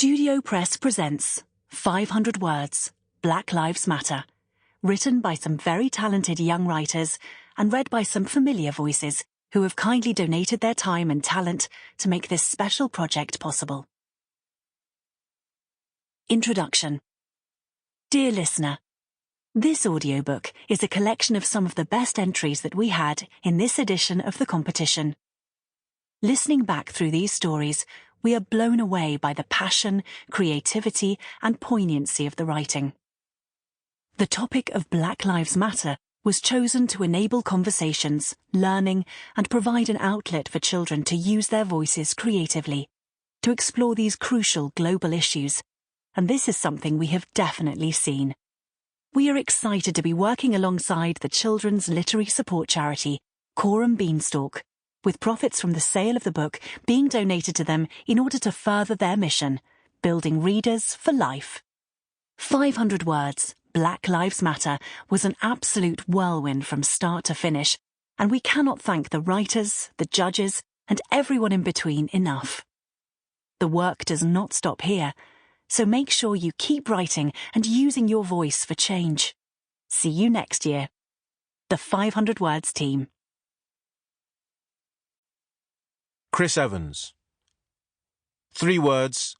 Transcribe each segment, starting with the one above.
Studio Press presents 500 Words, Black Lives Matter, written by some very talented young writers and read by some familiar voices who have kindly donated their time and talent to make this special project possible. Introduction. Dear listener, this audiobook is a collection of some of the best entries that we had in this edition of the competition. Listening back through these stories, we are blown away by the passion, creativity, and poignancy of the writing. The topic of Black Lives Matter was chosen to enable conversations, learning, and provide an outlet for children to use their voices creatively, to explore these crucial global issues, and this is something we have definitely seen. We are excited to be working alongside the children's literary support charity, Coram Beanstalk, with profits from the sale of the book being donated to them in order to further their mission, building readers for life. 500 Words, Black Lives Matter was an absolute whirlwind from start to finish, and we cannot thank the writers, the judges, and everyone in between enough. The work does not stop here, so make sure you keep writing and using your voice for change. See you next year. The 500 Words team. Chris Evans. 3 words,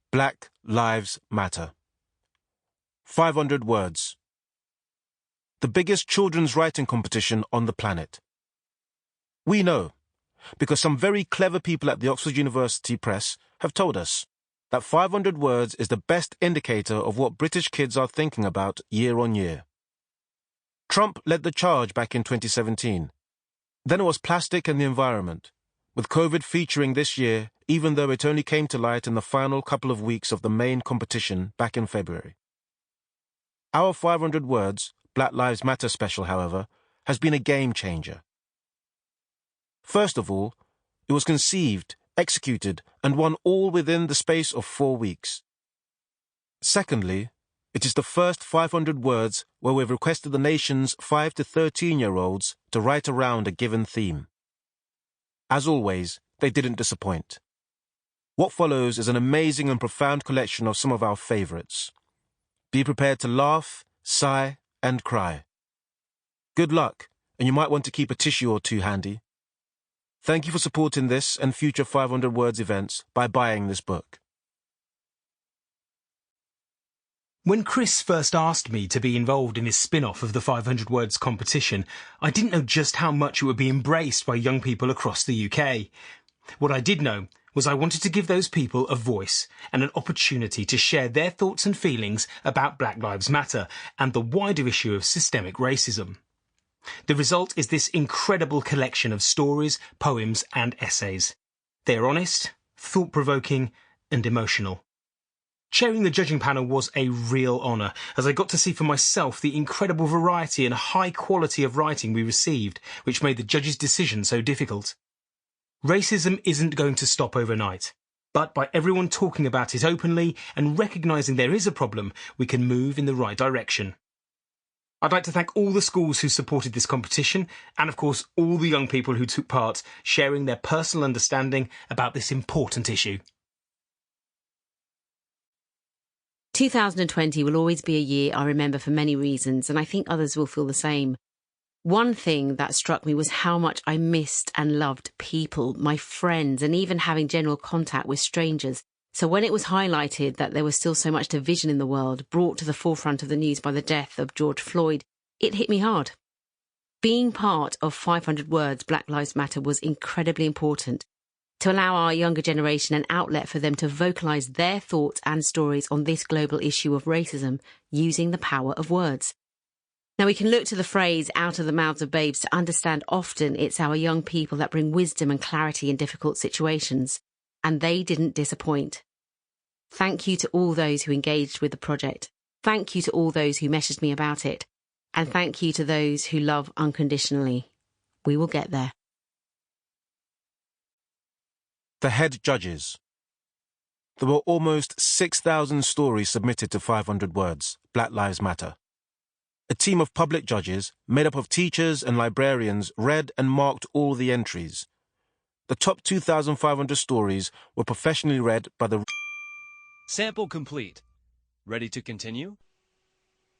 Black Lives Matter. 500 words. The biggest children's writing competition on the planet. We know, because some very clever people at the Oxford University Press have told us, that 500 words is the best indicator of what British kids are thinking about year on year. Trump led the charge back in 2017. Then it was plastic and the environment, with COVID featuring this year, even though it only came to light in the final couple of weeks of the main competition back in February. Our 500 Words, Black Lives Matter special, however, has been a game changer. First of all, it was conceived, executed, and won all within the space of 4 weeks. Secondly, it is the first 500 words where we've requested the nation's 5 to 13-year-olds to write around a given theme. As always, they didn't disappoint. What follows is an amazing and profound collection of some of our favourites. Be prepared to laugh, sigh, and cry. Good luck, and you might want to keep a tissue or two handy. Thank you for supporting this and future 500 Words events by buying this book. When Chris first asked me to be involved in his spin-off of the 500 Words competition, I didn't know just how much it would be embraced by young people across the UK. What I did know was I wanted to give those people a voice and an opportunity to share their thoughts and feelings about Black Lives Matter and the wider issue of systemic racism. The result is this incredible collection of stories, poems and essays. They are honest, thought-provoking and emotional. Chairing the judging panel was a real honour, as I got to see for myself the incredible variety and high quality of writing we received, which made the judges' decision so difficult. Racism isn't going to stop overnight, but by everyone talking about it openly and recognising there is a problem, we can move in the right direction. I'd like to thank all the schools who supported this competition, and of course all the young people who took part, sharing their personal understanding about this important issue. 2020 will always be a year I remember for many reasons, and I think others will feel the same. One thing that struck me was how much I missed and loved people, my friends, and even having general contact with strangers. So when it was highlighted that there was still so much division in the world, brought to the forefront of the news by the death of George Floyd, it hit me hard. Being part of 500 Words, Black Lives Matter was incredibly important, to allow our younger generation an outlet for them to vocalise their thoughts and stories on this global issue of racism using the power of words. Now, we can look to the phrase out of the mouths of babes to understand often it's our young people that bring wisdom and clarity in difficult situations, and they didn't disappoint. Thank you to all those who engaged with the project. Thank you to all those who messaged me about it. And thank you to those who love unconditionally. We will get there. The head judges. There were almost 6,000 stories submitted to 500 Words, Black Lives Matter. A team of public judges, made up of teachers and librarians, read and marked all the entries. The top 2,500 stories were professionally read by the Sample complete. Ready to continue?